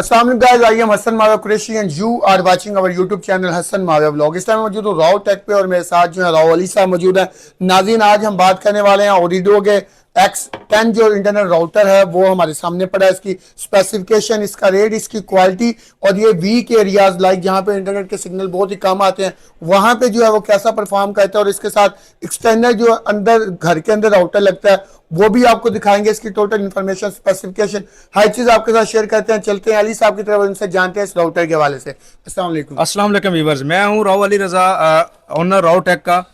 अस्सलाम वालेकुम guys, I am Hassan Mavia Qureshi and you are watching our YouTube channel Hassan Mavia vlog. इस time मौजूद हूँ राव टेक पे और मेरे साथ जो है राव अली साहब मौजूद हैं। नाज़रीन, आज हम बात करने वाले हैं ओरिडो के X10 जो इंटरनेट राउटर है वो हमारे सामने पड़ा है। इसकी स्पेसिफिकेशन, इसका रेट, इसकी क्वालिटी और ये वीक एरियाज लाइक जहाँ पे इंटरनेट के सिग्नल बहुत ही कम आते हैं वहाँ पे जो है वो कैसा परफॉर्म करता है, और इसके साथ एक्सटर्नल जो अंदर घर के अंदर राउटर लगता है वो भी आपको दिखाएंगे। इसकी टोटल इन्फॉर्मेशन, स्पेसिफिकेशन, हर चीज आपके साथ शेयर करते हैं। चलते हैं अली साहब की तरफ, उनसे जानते हैं इस राउटर के हवाले से। अस्सलाम वालेकुम। अस्सलाम वालेकुम व्यूअर्स, मैं हूं राव अली रज़ा, ओनर राव टेक का।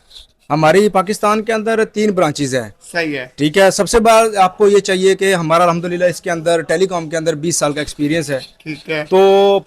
हमारी पाकिस्तान के अंदर 3 ब्रांचेज हैं। सही है। ठीक है, सबसे बार आपको ये चाहिए कि हमारा अल्हम्दुलिल्लाह इसके अंदर टेलीकॉम के अंदर 20 साल का एक्सपीरियंस है। ठीक है। तो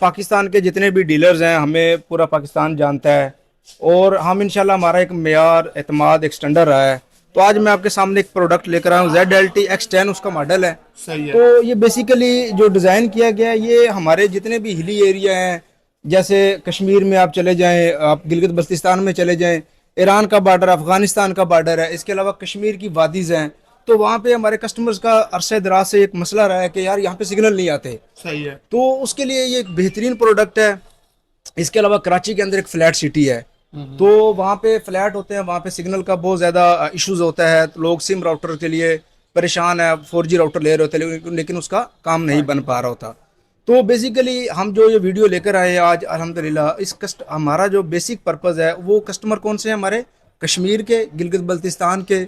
पाकिस्तान के जितने भी डीलर्स हैं हमें पूरा पाकिस्तान जानता है, और हम इंशाल्लाह हमारा एक मेयार एतमाद एक्सटेंडर रहा है। तो आज मैं आपके सामने एक प्रोडक्ट लेकर आया हूँ, ZLT X10 उसका मॉडल है। सही है। तो ये बेसिकली जो डिज़ाइन किया गया है ये हमारे जितने भी हिली एरिया हैं, जैसे कश्मीर में आप चले जाएं, आप गिलगित बल्तिस्तान में चले जाएं, ईरान का बॉर्डर, अफगानिस्तान का बॉर्डर है, इसके अलावा कश्मीर की वादीज़ हैं। तो वहाँ पे हमारे कस्टमर्स का अरसे दराज से एक मसला रहा है कि यार यहाँ पे सिग्नल नहीं आते। सही है। तो उसके लिए ये एक बेहतरीन प्रोडक्ट है। इसके अलावा कराची के अंदर एक फ्लैट सिटी है, तो वहाँ पे फ्लैट होते हैं, वहाँ पे सिग्नल का बहुत ज़्यादा इश्यूज होता है। तो लोग सिम राउटर के लिए परेशान है, 4G राउटर ले रहे होते हैं लेकिन उसका काम नहीं बन पा रहा होता। तो बेसिकली हम जो ये वीडियो लेकर आए हैं आज अल्हम्दुलिल्लाह, हमारा जो बेसिक पर्पज़ है वो कस्टमर कौन से हैं, हमारे कश्मीर के, गिलगित बल्तिस्तान के,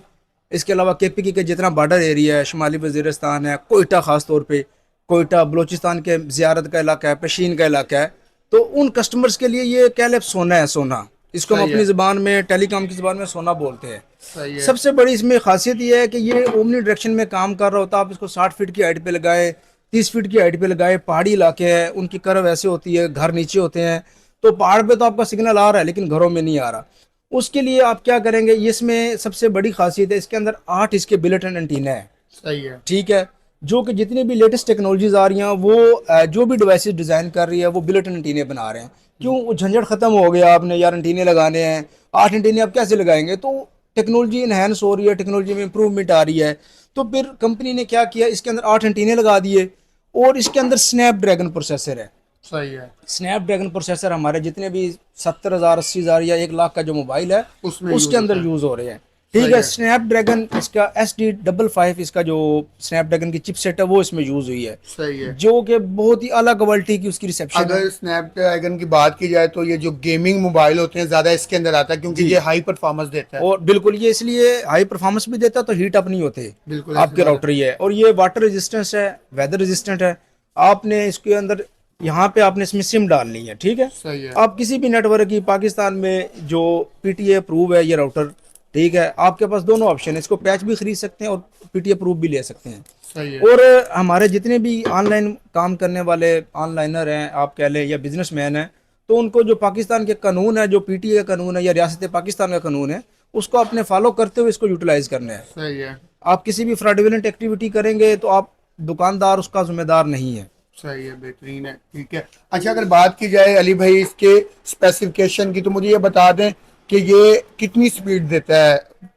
इसके अलावा KPK के जितना बॉर्डर एरिया है, शुमाली वज़ीरिस्तान है, कोयटा ख़ास तौर पे, कोयटा बलूचिस्तान के ज़ियारत का इलाका है, पेशीन का इलाका है। तो उन कस्टमर्स के लिए ये कह ले सोना है, सोना। इसको हम अपनी ज़बान में, टेलीकॉम की ज़बान में सोना बोलते हैं। सही है। सबसे बड़ी इसमें खासियत ये है कि ये ओमनी डायरेक्शन में काम कर रहा होता है। आप इसको 60 फीट की हाइट पे लगाए, 30 फीट की हाइट पे लगाए, पहाड़ी इलाके हैं, उनकी कर्व ऐसे होती है, घर नीचे होते हैं, तो पहाड़ पे तो आपका सिग्नल आ रहा है लेकिन घरों में नहीं आ रहा। उसके लिए आप क्या करेंगे, इसमें सबसे बड़ी खासियत है इसके अंदर 8 इसके बिल्ट इन एंटीना है। सही है। ठीक है, जो कि जितनी भी लेटेस्ट टेक्नोलॉजीज आ रही हैं वो जो भी डिवाइसेस डिज़ाइन कर रही है वो बिल्ट इन एंटीने बना रहे हैं। क्यों, वो झंझट खत्म हो गया, आपने यार एंटीने लगाने हैं, 8 एंटीने आप कैसे लगाएंगे। तो टेक्नोलॉजी इन्हेंस हो रही है, टेक्नोलॉजी में इंप्रूवमेंट आ रही है। तो फिर कंपनी ने क्या किया, इसके अंदर 8 एंटीने लगा दिए, और इसके अंदर स्नैपड्रैगन प्रोसेसर है। सही है। स्नैपड्रैगन प्रोसेसर हमारे जितने भी 70,000, 80,000 या 1 लाख का जो मोबाइल है उसमें उसके अंदर यूज़ हो रहे हैं। ठीक है, स्नैपड्रैगन इसका SD55 इसका जो स्नैपड्रैगन की चिपसेट है वो इसमें यूज़ हुई है, सही है। जो कि बहुत ही अलग क्वालिटी की उसकी रिसेप्शन है। अगर स्नैपड्रैगन की बात की जाए तो ये जो गेमिंग मोबाइल होते हैं ज्यादा इसके अंदर आता है क्योंकि ये हाई परफॉर्मेंस देता है। और बिल्कुल ये इसलिए हाई परफॉर्मेंस भी देता है, तो हीट अप नहीं होते बिल्कुल आपके राउटर। ये है, और ये वाटर रेजिस्टेंस है, वेदर रेजिस्टेंट है। आपने इसके अंदर यहाँ पे आपने इसमें सिम डालनी है। ठीक है, सही है। आप किसी भी नेटवर्क की पाकिस्तान में जो PTA अप्रूव है ये राउटर, ठीक है, आपके पास दोनों ऑप्शन है, इसको पैच भी खरीद सकते हैं और PTA अप्रूव भी ले सकते हैं। सही है। और हमारे जितने भी ऑनलाइन काम करने वाले ऑनलाइनर हैं आप कह लें, या बिजनेसमैन हैं, तो उनको जो पाकिस्तान के कानून है, जो PTA का कानून है या रियासत पाकिस्तान का कानून है, उसको अपने फॉलो करते हुए इसको यूटिलाइज करना है। सही है। आप किसी भी फ्रॉडुलेंट एक्टिविटी करेंगे तो आप दुकानदार उसका जिम्मेदार नहीं है। सही है, बेहतरीन है। ठीक है। अच्छा, अगर बात की जाए अली भाई इसके स्पेसिफिकेशन की तो मुझे ये बता दें कि ये कितनी स्पीड देता है।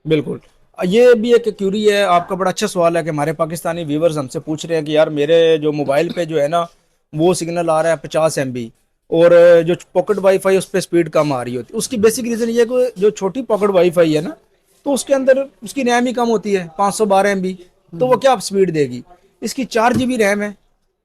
बिल्कुल, ये भी एक क्यूरी है, आपका बड़ा अच्छा सवाल है कि हमारे पाकिस्तानी व्यूवर्स हमसे पूछ रहे हैं कि यार मेरे जो मोबाइल पे जो है ना वो सिग्नल आ रहा है 50 MB, और जो पॉकेट वाईफाई उस पर स्पीड कम आ रही होती है। उसकी बेसिक रीज़न ये है कि जो छोटी पॉकेट वाईफाई है ना, तो उसके अंदर उसकी रैम ही कम होती है, 512 MB, तो वो क्या स्पीड देगी। इसकी 4 GB रैम है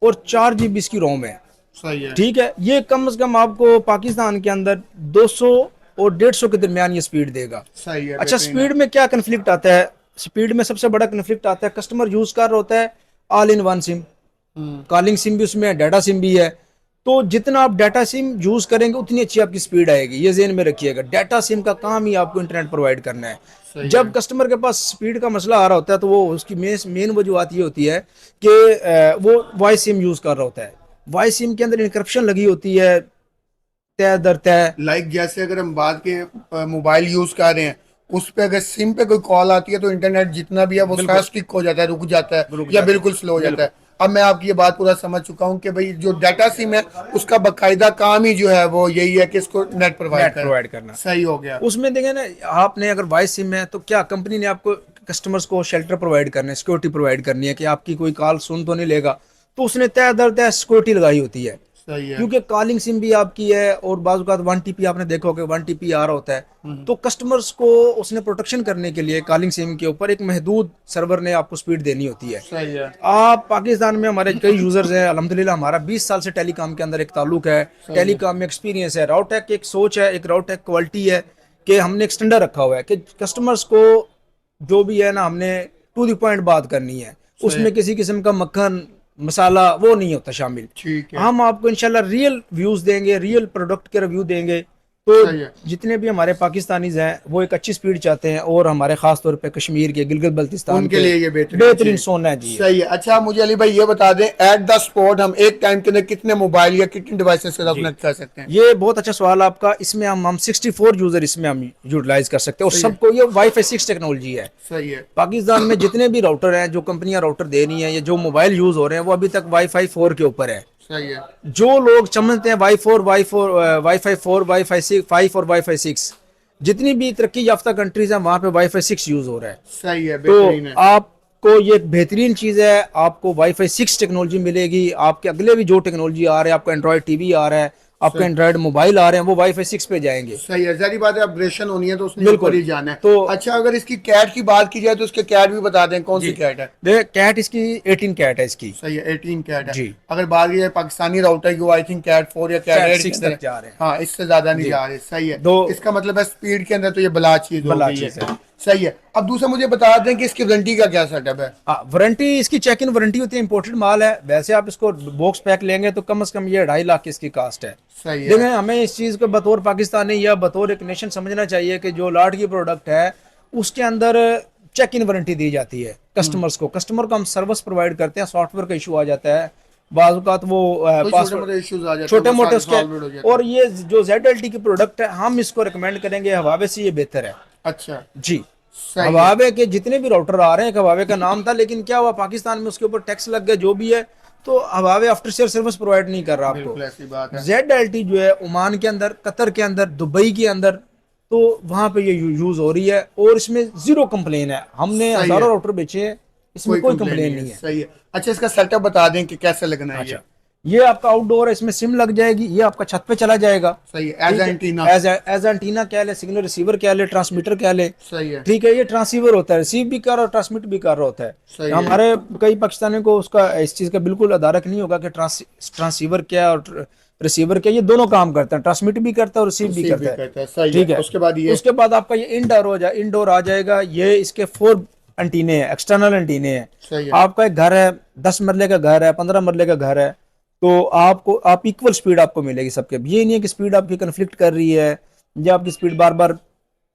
और 4 GB इसकी रोम है। सही है। ठीक है, ये कम से कम आपको पाकिस्तान के अंदर 200 और 150 के दरमियान ये स्पीड देगा। सही है। अच्छा, स्पीड में क्या कन्फ्लिक्ट आता है, स्पीड में सबसे बड़ा कन्फ्लिक्ट आता है, कस्टमर यूज कर रहा होता है all in one SIM, calling SIM भी उसमें है, डाटा सिम भी है। तो जितना आप डाटा सिम यूज करेंगे उतनी अच्छी आपकी स्पीड आएगी, ये ज़हन में रखिएगा। डाटा सिम का काम ही आपको इंटरनेट प्रोवाइड करना है। जब कस्टमर के पास स्पीड का मसला आ रहा होता है तो वो उसकी मेन वजूहत ये होती है कि वो वॉइस सिम यूज कर रहा होता है। वॉइस सिम के अंदर इंक्रिप्शन लगी होती है, तय दर तय। लाइक जैसे अगर हम बात के मोबाइल यूज कर रहे हैं उस पे अगर सिम पे कोई कॉल आती है तो इंटरनेट जितना भी है वो स्टिक हो जाता है, रुक जाता है या बिल्कुल स्लो हो जाता है। अब मैं आपकी ये बात पूरा समझ चुका हूँ कि भाई जो डाटा सिम है उसका बाकायदा काम ही जो है वो यही है कि इसको नेट प्रोवाइड करना। सही हो गया। उसमें देखें ना, आपने अगर वॉइस सिम है तो क्या कंपनी ने आपको कस्टमर्स को शेल्टर प्रोवाइड करना है, सिक्योरिटी प्रोवाइड करनी है कि आपकी कोई कॉल सुन तो नहीं लेगा। तो उसने तय दर तय सिक्योरिटी लगाई होती है, सही है। क्योंकि कॉलिंग सिम भी आपकी है और बाज़ औक़ात 1 TP आपने देखा होगा 1 TP आ रहा होता है, तो कस्टमर्स को उसने प्रोटेक्शन करने के लिए कॉलिंग सिम के ऊपर एक महदूद सर्वर ने आपको स्पीड देनी होती है। सही है। आप पाकिस्तान में हमारे कई यूजर्स हैं अल्हम्दुलिल्लाह, हमारा 20 साल से टेलीकॉम के अंदर एक ताल्लुक है, टेलीकॉम में एक्सपीरियंस है। राउटेक एक सोच है, एक राउटेक क्वालिटी है कि हमने एक स्टैंडर्ड रखा हुआ है कि कस्टमर्स को जो भी है ना, हमने टू द पॉइंट बात करनी है, उसमें किसी किस्म का मक्खन मसाला वो नहीं होता शामिल। ठीक है। हम आपको इंशाल्लाह रियल व्यूज देंगे, रियल प्रोडक्ट के रिव्यू देंगे। तो सही है। जितने भी हमारे पाकिस्तानीज हैं वो एक अच्छी स्पीड चाहते हैं, और हमारे खास तौर पे कश्मीर के, गिलगित बल्तिस्तान उनके लिए ये बेहतरीन सोना है जी। सही है। अच्छा मुझे अली भाई ये बता दें, एट द स्पॉट हम एक टाइम के अंदर कितने मोबाइल या कितने डिवाइसेस से कनेक्ट कर सकते हैं? ये बहुत अच्छा सवाल आपका। इसमें हम 64 यूजर इसमें हम यूटिलाइज कर सकते हैं, और सबको ये वाईफाई 6 टेक्नोलॉजी है। सही है। पाकिस्तान में जितने भी राउटर हैं, जो कंपनियां राउटर दे रही हैं या जो मोबाइल यूज हो रहे हैं, वो अभी तक वाईफाई 4 के ऊपर है। सही है। जो लोग समझते हैं वाईफाई 4 वाईफाई 5 और वाईफाई 6, जितनी भी तरक्की याफ्ता कंट्रीज हैं वहां पे वाईफाई 6 यूज हो रहा है। सही है। तो बेहतरीन है। आपको ये बेहतरीन चीज है, आपको वाईफाई 6 टेक्नोलॉजी मिलेगी। आपके अगले भी जो टेक्नोलॉजी आ रहे हैं, आपको एंड्रॉइड टीवी आ रहा है, आपके एंड्रॉइड मोबाइल आ रहे हैं, वो वाईफाई 6 पे जाएंगे। सही है। जारी बात है, अपग्रेडेशन होनी है तो उसने बिल्कुल। ऊपर ही जाना है। तो अच्छा अगर इसकी कैट की बात की जाए तो इसके कैट भी बता दें, कौन सी कैट है? देख, कैट इसकी 18 कैट है इसकी। सही है। 18 कैट है जी। अगर बात की जाए पाकिस्तानी राउटर की, आई थिंक कैट 4 या कैट 8 6 तक जा रहे हैं। हाँ, इससे ज्यादा नहीं जा रहे। सही है। दो- इसका मतलब है स्पीड के अंदर तो ये बला चीज हो बला गई चीज है। है। सही है। अब दूसरा मुझे बता दें कि इसकी वारंटी का क्या सेटअप है? वारंटी इसकी चेक इन वारंटी होती है, इंपोर्टेड माल है। वैसे आप इसको बॉक्स पैक लेंगे तो कम से कम ये 2.5 लाख की इसकी कास्ट है। सही है। देखें, हमें इस चीज को बतौर पाकिस्तानी या बतौर एक नेशन समझना चाहिए कि जो लॉट की प्रोडक्ट है उसके अंदर चेक इन वारंटी दी जाती है कस्टमर्स को। कस्टमर को हम सर्विस प्रोवाइड करते हैं, सॉफ्टवेयर का इशू आ जाता है, बाज़ औक़ात वो छोटे-मोटे इश्यूज आ जाते हैं, छोटे वो मोटे सारे solve हो उसके। जाते हैं। और ये जो ZLT की प्रोडक्ट है, हम इसको रिकमेंड करेंगे हवावे से, ये बेहतर है अच्छा। जी। सही है। हवावे के जितने भी राउटर आ रहे हैं, हवावे का नाम था, लेकिन क्या हुआ पाकिस्तान में उसके ऊपर टैक्स लग गया, जो भी है, तो Huawei after sale service provide नहीं कर रहा आपको। बिल्कुल ऐसी बात है। ZLT जो है ओमान के अंदर, कतर के अंदर, दुबई के अंदर, तो वहां पे ये यूज हो रही है, और इसमें जीरो कंप्लेन है। हमने सही हजारों है। राउटर बेचे हैं, इसमें कोई कंप्लेन नहीं है। सही है। अच्छा इसका सेटअप बता दें कि कैसे लगना है? अच्छा, ये आपका आउटडोर है, इसमें सिम लग जाएगी, ये आपका छत पे चला जाएगा। सही है। As antenna. एज एंटीना कह ले, सिग्नल रिसीवर कह ले, ट्रांसमीटर कह ले। सही है। ठीक है, ये ट्रांसीवर होता है, रिसीव भी कर रहा और ट्रांसमिट भी कर रहा होता है। सही है। हमारे कई पाकिस्तानियों को उसका इस चीज़ का बिल्कुल अदारक नहीं होगा कि ट्रांसीवर क्या है और रिसीवर क्या, ये दोनों काम करते हैं, ट्रांसमिट भी करता है और रिसीव भी रिसीव करता भी है। करता है। सही ठीक है। है, उसके बाद ये उसके बाद आपका ये इंडोर आ जाएगा। ये इसके 4 एंटीने हैं, एक्सटर्नल एंटीने हैं। सही है। आपका एक घर है, 10 मरले का घर है, 15 मरले का घर है, तो आप इक्वल स्पीड आपको मिलेगी सबके। ये नहीं है कि स्पीड आपकी कन्फ्लिक्ट कर रही है, या आपकी स्पीड बार बार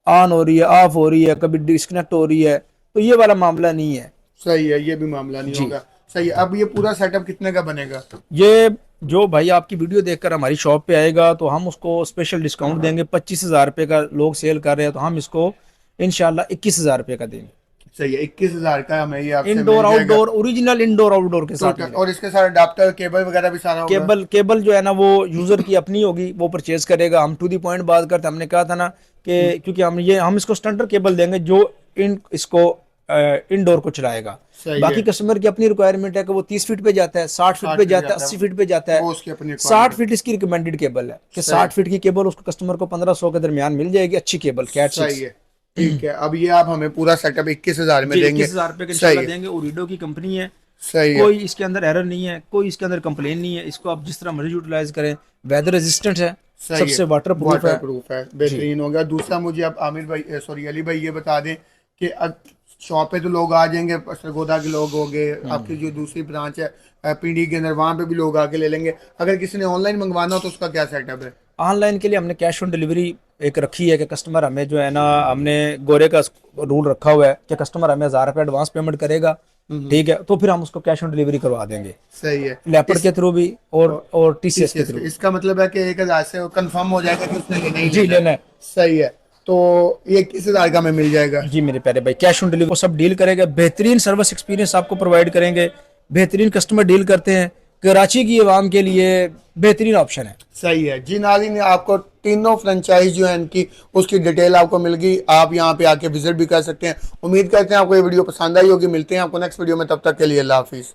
ऑन हो रही है, ऑफ हो रही है, कभी डिस्कनेक्ट हो रही है, तो ये वाला मामला नहीं है। सही है। ये भी मामला नहीं होगा। सही है। अब ये पूरा सेटअप कितने का बनेगा? ये जो भाई आपकी वीडियो देखकर हमारी शॉप पे आएगा तो हम उसको स्पेशल डिस्काउंट देंगे। 25,000 रुपये का लोग सेल कर रहे हैं, तो हम इसको इंशाल्लाह 21,000 रुपये का देंगे। सही है। 21,000 का हमें ये आपसे इंडोर मिल जाएगा। आउटडोर, ओरिजिनल इंडोर आउटडोर के साथ टोटल। मिलेगा। और इसके साथ अडाप्टर केबल वगैरह भी सारा होगा? केबल जो है ना, वो यूजर की अपनी होगी, वो परचेज करेगा। हम टू दी पॉइंट बात करते, हमने कहा था ना कि क्योंकि हम इसको स्टैंडर्ड केबल देंगे जो इसको इंडोर को चलाएगा। सही बाकी है। कस्टमर की अपनी रिक्वायरमेंट है कि वो 30 फीट पे जाता है, 60 फीट पे जाता है, 80 फीट पे जाता वो है। उसकी अपनी 60 फीट इसकी रिकमेंडेड केबल है कि 60 फीट की केबल उसको कस्टमर को 1500 के दरमियान मिल जाएगी, अच्छी केबल कैट 6। सही है। ठीक है। अब ये आप हमें पूरा सेटअप 21,000 में देंगे। 21,000 रुपये के सही इंशाल्लाह है। देंगे। ओरिडो की कंपनी है, सही है। कोई इसके अंदर एरर नहीं है, कोई इसके अंदर कंप्लेन नहीं है। इसको आप जिस तरह मर्जी यूटिलाइज करें, वेदर रेजिस्टेंट है, सही सबसे है। वाटर प्रूफ है। वाटरप्रूफ है। बेहतरीन होगा। दूसरा मुझे अब आमिर भाई सॉरी अली भाई ये बता दें कि अब शॉप पे तो लोग आ जाएंगे, सरगोदा के लोग हो गए, आपकी जो दूसरी ब्रांच है पीडी के अंदर, वहां पे भी लोग आके ले लेंगे। अगर किसी ने ऑनलाइन मंगवाना हो तो उसका क्या सेटअप है? ऑनलाइन के लिए हमने कैश ऑन डिलीवरी एक रखी है कि कस्टमर हमें जो है ना, हमने गोरे का रूल रखा हुआ है कि कस्टमर हमें 1000 रुपये एडवांस पेमेंट करेगा, ठीक है, तो फिर हम उसको कैश ऑन डिलीवरी करवा देंगे। सही है। लेपर्ड के थ्रू भी और TCS के थ्रू। इसका मतलब है कि 1,000 से कंफर्म हो जाएगा कि उसने लेना ही जी, लेना है। लेना है। सही है। तो ये 21,000 का में मिल जाएगा। जी मेरे प्यारे भाई, कैश ऑन डिलीवरी वो सब डील करेंगे, बेहतरीन सर्विस एक्सपीरियंस आपको प्रोवाइड करेंगे, बेहतरीन कस्टमर डील करते हैं। कराची की आवाम के लिए बेहतरीन ऑप्शन है। सही है जी। नाज़रीन आपको तीनों फ्रेंचाइज जो है इनकी, उसकी डिटेल आपको मिल गई। आप यहाँ पे आके विजिट भी कर सकते हैं। उम्मीद करते हैं आपको ये वीडियो पसंद आई होगी। मिलते हैं आपको नेक्स्ट वीडियो में, तब तक के लिए अल्लाह हाफिज़।